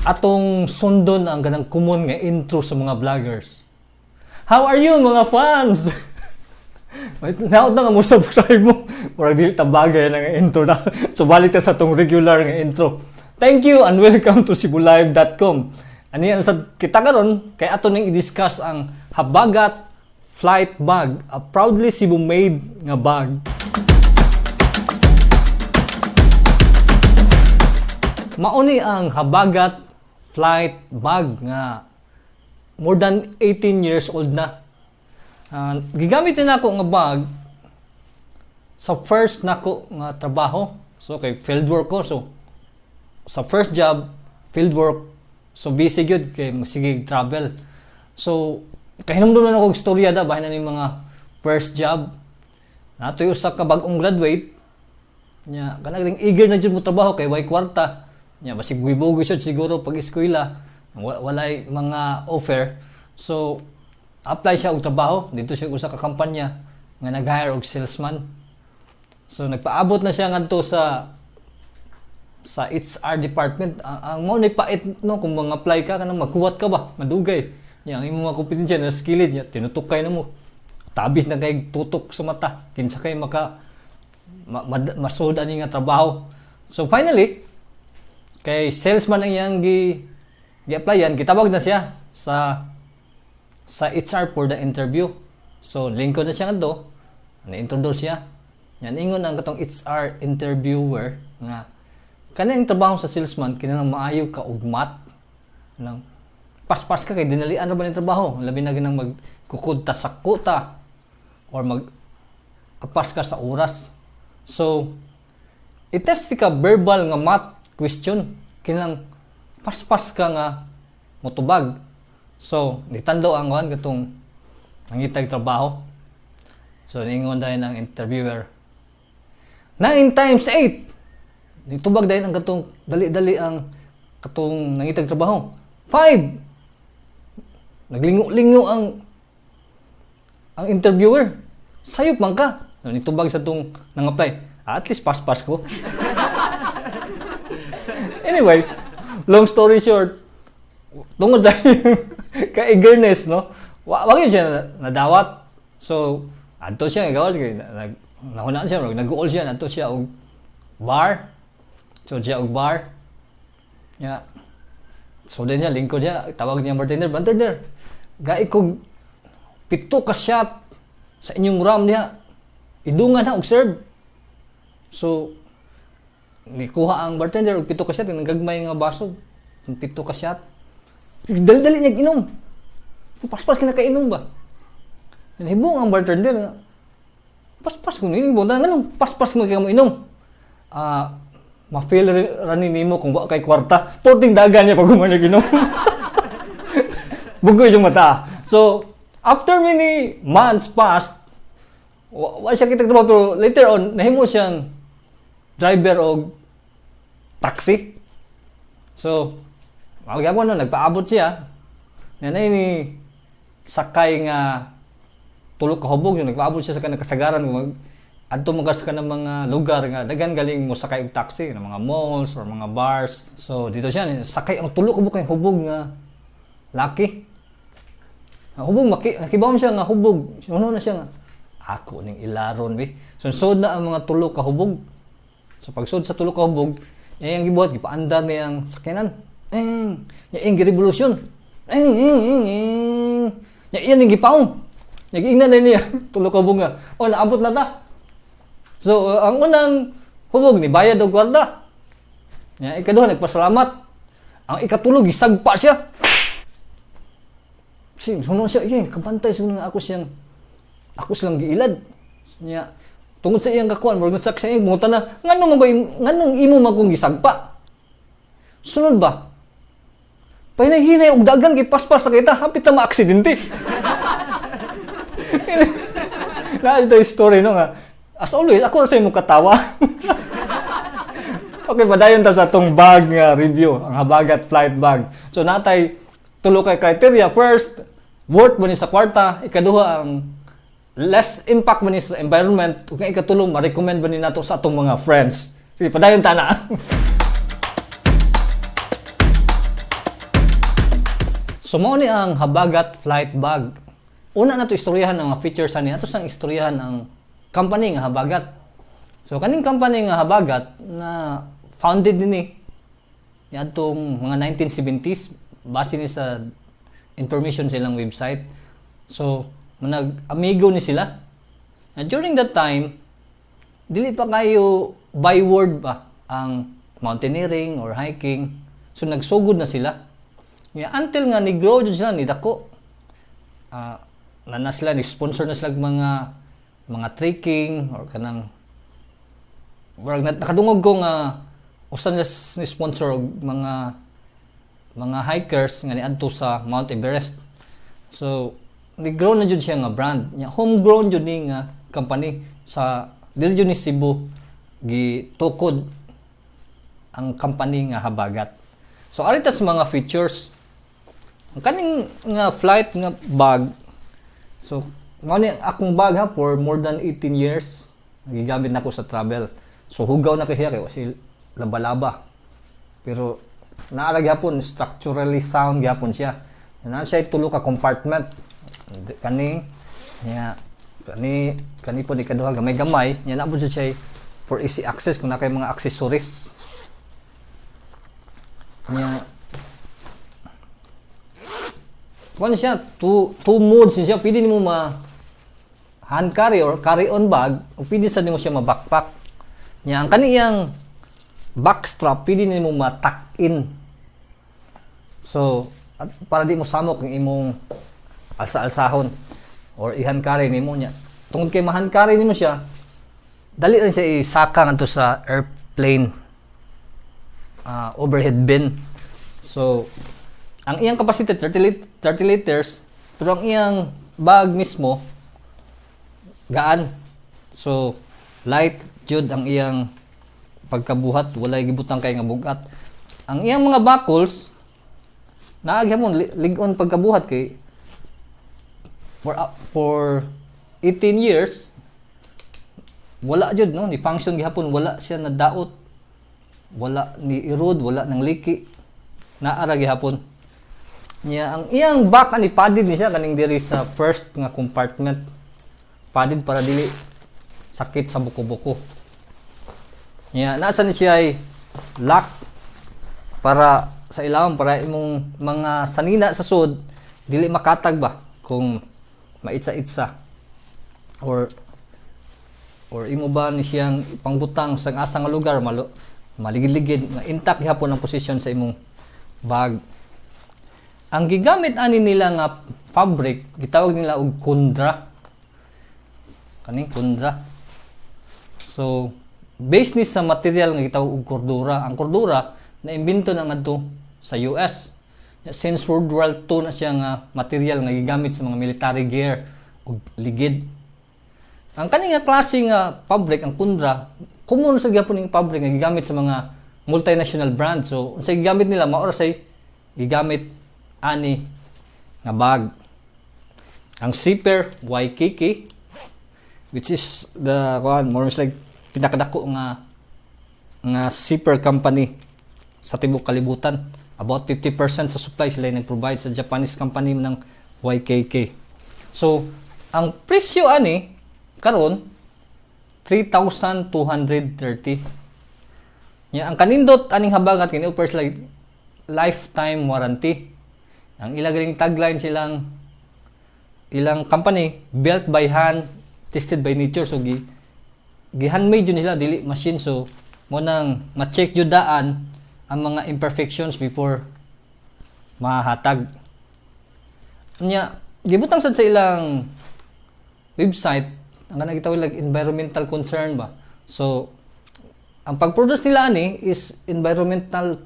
atong sundon ang ganang common nga intro sa mga vloggers. How are you mga fans? Naot na nga mo subscribe mo. Murag dili ta bagay na nga intro na. So balik ta sa atong regular nga intro. Thank you and welcome to cebulive.com. Ani yan sa kita karon kay ato ning i-discuss ang Habagat Flight Bag, a proudly Cebu made nga bag. Mauni ang Habagat Flight Bag nga more than 18 years old na. Gigamit din ako nga bag sa first nako nga trabaho. So kay fieldwork ko. So sa first job, fieldwork. So busy gyud kay sige travel. So kahinumdum na ako istorya da bahin na ni mga first job. Natoy usa ka bag-ong graduate. Nya kanang eager na jud mo trabaho kay way kwarta. Nya basig buhi-buhi siya siguro pag eskwela. Walay mga offer. So apply siya og trabaho dito siya usa ka kampanya nga nag-hire og salesman. So nagpaabot na siya ngadto sa HR department. Ang mo ni pait no kung mag-apply ka kanang maghuwat ka ba madugay. Nya ang imong mga kompetensya na skilled nya tinutukay na mo. Tabis na kay tutok sa mata kinsa kay maka masud ani nga trabaho. So finally kay salesman ang iyang gi-applyan, kitawag na siya sa HR for the interview. So lingkod na siya ngadto, na-introduce siya. Yan ingon ang katong HR interviewer nga kanang trabaho sa salesman kinahanglan maayo ka og math. Nang pas-pas ka kay dinalian ra ba ni trabaho, labi na ginang magkukod ta sa quota or apas ka sa oras. So i-test ka verbal nga math question kinang pas-pas ka nga motubag. So nitando ang kuan katong nangitag trabaho. So ningon dayon ang interviewer 9 times 8 nitubag dayon ang katong dali-dali ang katong nangitag trabaho 5 naglingo-lingo ang interviewer sayop man ka nitubag sa tong nang-apply at least pas-pas ko. Anyway, long story short, tungod sa ka-eagerness, no? Wag yun siya nadawat. So, adto siya, gawas, nahunaan siya, nag-goal siya, adto siya og bar. So, siya og bar. Yeah. So, din siya, lingkod siya, tawag niya bartender, gai kog 7 ka shot sa inyong ram niya. Idungan na og serve. So, nikuha ang bartender og 7 ka shot, nagagmay nga baso. 7 ka shot. Dali-dali niya inom. Pas-pas ka na kainom ba? Nahibong ang bartender nga. Pas-pas ko nining bonda nganong pas-pas mo kay mo inom. Ma-feel rani nimo kung wa kay kwarta. Porting dagan niya pag humana ginom. Bugoy yung mata. So, after many months passed, wa siya kita trabaho pero later on nahimo siyang driver og taxi. So, magyapon no nagpaabot siya. Nanay ni sakay nga tulo ka hubog yung nagpaabot siya sa kanang kasagaran kung adto mo ka sa kanang mga lugar nga daghan galing mo sakay og taxi ng mga malls or mga bars. So dito siya sakay ang tulo ka hubog kay hubog nga laki. Hubog nakibawon siya nga hubog. Ano na siya nga ako ning ilaron bi. Sunsod na ang mga tulo ka hubog. So pagsud sa tulo ka hubog, yang gibuhat gipaandar niya ang sakyanan. Yang revolution. Yan yung gipaong. Nag-ingnan na niya. Tulo ka hubog nga. O, naabot na ta. So, ang unang hubog ni bayad o gwarda. Ikaduha, nagpasalamat. Ang ikatulog, isagpa siya. Sunod siya, kabantay sunod nga ako silang giilad. Tungod sa iyang kakuan, murag nasak siya, mungutan na, nganong imo magkong gisagpa? Sunod ba? Pahinahinay og dagan kay paspas na kita, hapit na maaksidente. Na ito yung story no nga. As always, ako na sa imong katawa. Okay, padayon ta sa atong bag nga review, ang Habagat Flight Bag. So natay tulo kay criteria. First, worth mo ni sa kwarta. Ikaduha, ang less impact mo ni sa environment. Ug ikatulong, ma-recommend ba ni nato sa atong mga friends. Sige, padayon ta na. So mao ni ang habagat flight bag. Una na to istoryahan ang mga features ani, ato sang istoryahan ang company nga habagat. So kaning company nga habagat na founded ni yadtong mga 1970s base ni sa information sa ilang website. So nag-amigo ni sila. And during that time, dili pa kayo byword ba ang mountaineering or hiking. So nagsugod na sila. Until nga ni-grow jud sila ni dako. Na sila ni-sponsor na sila mga trekking or kanang nakadungog ko nga usan ni sponsor og mga hikers nga niadto sa Mount Everest. So ni-grow na jud siya nga brand. Homegrown jud ni nga company sa dili jud ni Cebu gitukod ang company nga habagat. So arita sa mga features ang kaning nga flight nga bag. So mao ni akong bag ha for more than 18 years nagigamit nako sa travel. So hugaw na kasi kay kasi laba-laba. Pero naara gyapon structurally sound gyapon siya. Naa siya tulo ka compartment. Kani po ni kaduha gamay-gamay, nya na po siya for easy access kung na kay mga accessories. Nya kung siya two modes siya, pwede nimo ma hand carry or carry on bag, o pwede sa nimo siya ma-backpack. Nya ang kaniyang back strap pwede nimo ma-tuck in. So para di mo samok ang imong alsa-alsahon or i-hand carry nimo nya. Tungod kay ma-hand carry nimo siya, dali rin siya isaka ngadto sa airplane overhead bin. So ang iyang capacity 30 liters, pero ang iyang bag mismo gaan. So light jud ang iyang pagkabuhat, walay gibutang kay nga bugat. Ang iyang mga buckles naagyamon lig-on pagkabuhat kay for 18 years wala jud no ni function gihapon, wala siya na daot, wala ni erode, wala nang liki, naara gihapon niya. Ang iyang back ani padded ni siya kaning diri sa first nga compartment, padded para dili sakit sa buko-buko niya. Nasa ni siya ay lock para sa ilawom, para imong mga sanina sa sud dili makatag ba kung maitsa-itsa or imo ba ni siyang pangbutang sa asa nga lugar maligid-ligid nga intact gihapon ang posisyon sa imong bag. Ang gigamit ani nila nga fabric gitawag nila og kundra, kaning kundra. So based ni sa material nga gitawag og cordura. Ang cordura na imbento na ngadto sa US. Since World War II na siya nga material nga gigamit sa mga military gear o ligid. Ang kani nga klase nga fabric, ang kundra, common sa gyapon ning fabric nga gigamit sa mga multinational brands. So unsay gigamit nila mao ra say gigamit ani nga bag. Ang zipper Waikiki, which is the more like pinakadako nga zipper company sa tibok kalibutan. About 50% sa supply sila nag-provide sa Japanese company ng YKK. So, ang presyo ani karon 3,230. Ang kanindot aning habagat kini offers like lifetime warranty. Ang ilagaling tagline silang ilang company, built by hand, tested by nature. So gi-handmade yun nila, dili machine. So mo nang ma-check jud daan ang mga imperfections before mahatag. Nya gibutang sad sa ilang website ang nagitawag like environmental concern ba. So ang pag-produce nila ani is environmental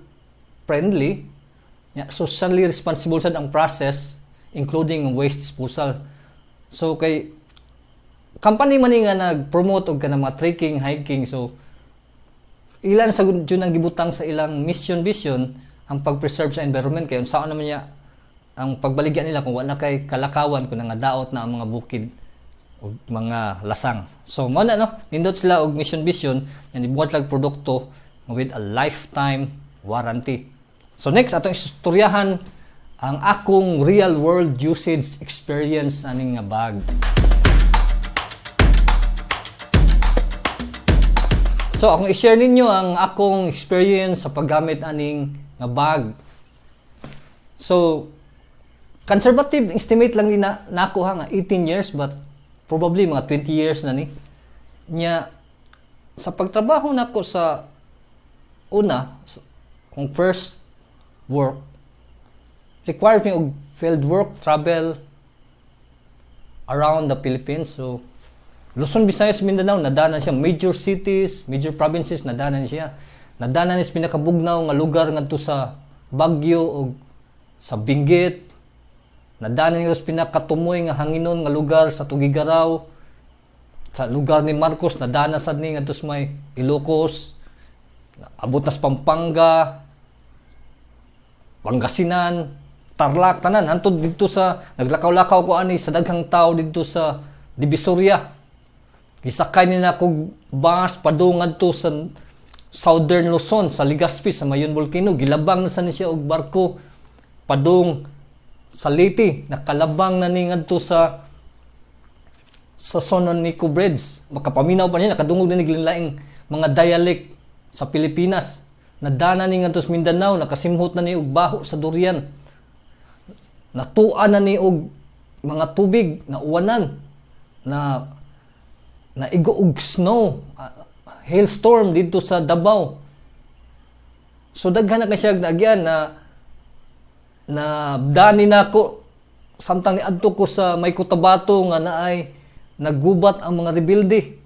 friendly, socially responsible sad ang process including waste disposal. So kay company man nga nag-promote og kanang mga trekking, hiking, so ilan sa jud ang gibutang sa ilang mission vision ang pag-preserve sa environment. Kay unsaon naman niya ang pagbaligya nila kung wala kay kalakawan kung nangadaot na ang mga bukid o mga lasang. So mo na no, nindot sila og mission vision yan ibuhat lag produkto with a lifetime warranty. So next atong istoryahan ang akong real world usage experience ani nga bag. So akong i-share ninyo ang akong experience sa paggamit aning nga bag. So conservative estimate lang ni nako ha nga 18 years, but probably mga 20 years na ni. Nya sa pagtrabaho nako sa kung first work, required me og field work, travel around the Philippines. So Luzon, Visayas, Mindanao, nadanan siya. Major cities, major provinces, nadanan siya. Nadanan is pinakabugnaw nga lugar ngadto sa Baguio o sa Benguet. Nadanan is pinakatumoy nga hanginon nga lugar sa Tugigaraw. Sa lugar ni Marcos, nadanan sad ni ngadto sa may Ilocos. Abot na sa Pampanga, Pangasinan, Tarlac, tanan. Hantod dito sa, naglakaw-lakaw ko ani sa daghang tao dito sa Divisoria. Gisakay nila kog bus padungad to sa Southern Luzon, sa Legazpi, sa Mayon Volcano. Gilabang na sa ni siya og barko padung sa Leyte. Nakalabang na ni ngadto sa Sonon Nico Bridge. Makapaminaw pa niya, nakadungog na ni laing mga dialect sa Pilipinas. Nadana ni ngadto sa Mindanao, nakasimhot na ni og baho sa durian. Natuan na ni og mga tubig na uwanan na igo og snow, hailstorm dito sa Davao. So daghan na siya nagyan na dani nako samtang niadto ko sa may Cotabato nga naay naggubat ang mga rebelde.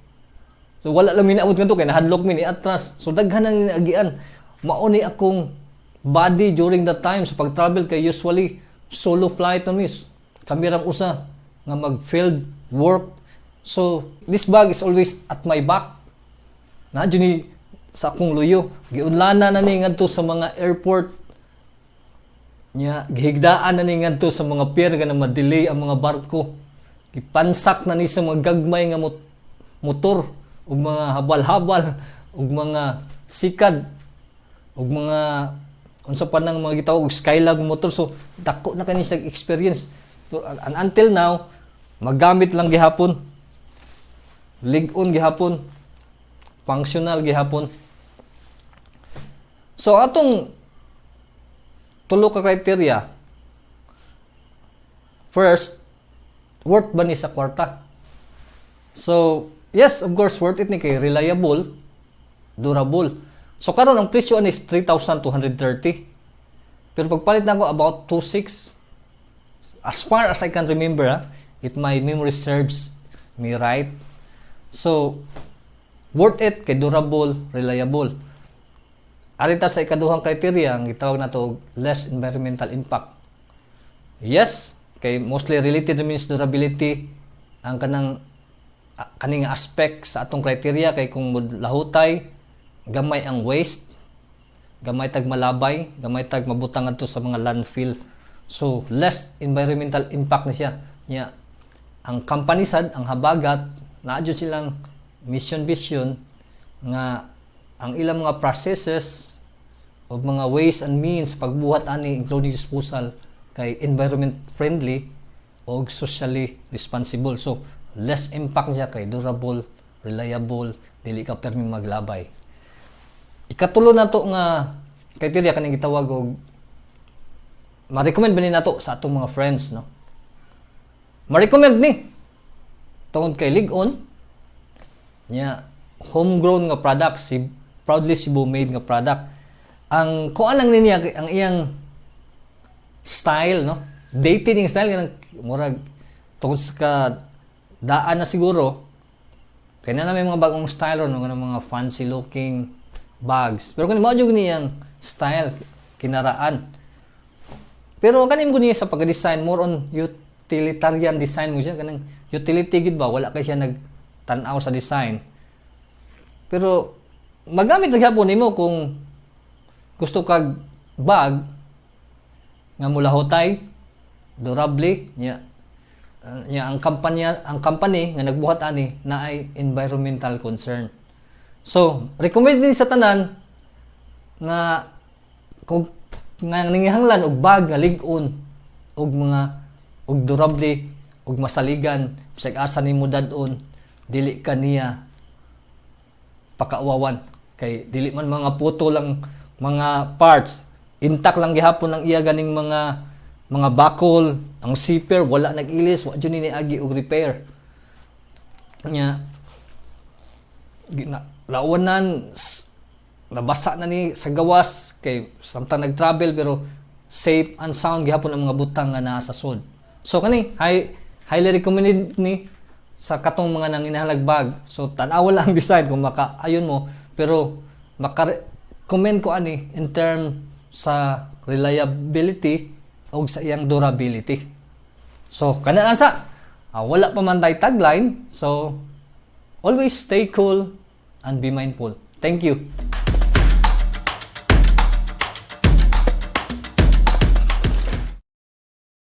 So wala lang minaabot ngadto kay nahadlok mi ni atras. So daghan nang niagian. Mao ni akong body during that time sa pag-travel kay usually solo flight on mis. Kami ram usa nga mag-field work. So this bag is always at my back. Na ni sa akong luyo. Giunlana na ni ngadto sa mga airport. Nya gihigdaan na ni ngadto sa mga pier nga ma-delay ang mga barko. Gipansak na ni sa mga gagmay nga motor ug mga habal-habal ug mga sikad ug mga unsa pa nang mga gitawag Skylab motor. So dako na kani sa experience. So, until now magamit lang gihapon, lig-on gihapon, functional gihapon. So atong tulo ka criteria. First, worth ba ni sa kwarta? So, yes, of course, worth it ni kay reliable, durable. So, karon ang presyo is 3,230. Pero pagpalit na ko about 2,600. As far as I can remember, if my memory serves me right. So, worth it kay durable, reliable. Arita sa ikaduhang criteria, ang gitawag na to less environmental impact. Yes, kay mostly related means durability ang kaning aspect sa atong criteria kay kung lahutay gamay ang waste, gamay tag malabay, gamay tag mabutang adto sa mga landfill. So less environmental impact na siya. Nya ang company sad, ang habagat naadyo silang mission vision nga ang ilang mga processes o mga ways and means pagbuhat ani including disposal kay environment friendly o socially responsible. So, less impact siya kay durable, reliable, dili ka permi maglabay. Ikatulo na to nga criteria kaning gitawag og ma-recommend ba ni nato sa atong mga friends, no? Ma-recommend ni tungod kay lig-on nya homegrown nga product, proudly Cebu made nga product. Ang kuan lang niya ang iyang style, no? Dating style kanang murag tungod sa daan na siguro kaya na may mga bagong style ron nga mga fancy looking bags. Pero kung mao jud niyang style kinaraan. Pero kanin ko niya sa pag-design more on utilitarian design mo siya kanang utility gid ba wala kay siya nagtan-aw sa design. Pero magamit lang gyapon nimo kung gusto kag bag nga mulahotay, durable nya ang company nga nagbuhat ani na ay environmental concern. So, recommend din sa tanan nga kung nga nangihanglan og bag nga lig-on og mga og durable og masaligan bisag asa nimo dad-on dili kaniya pakaawawan kay dili man mga puto lang mga parts intact lang gihapon ang iya ganing mga bakol ang zipper wala nag-ilis wa jud ni agi og repair nya lawanan nabasa na ni sa gawas kay samtang nag-travel pero safe and sound gihapon ang mga butang nga naa sa sod. So kani highly recommended ni sa katong mga nanginahanglag bag. So tan-aw lang ang design kung makaayon mo pero maka-comment ko ani in term sa reliability o sa iyang durability. So kana lang sa wala pa man tay tagline. So always stay cool and be mindful. Thank you.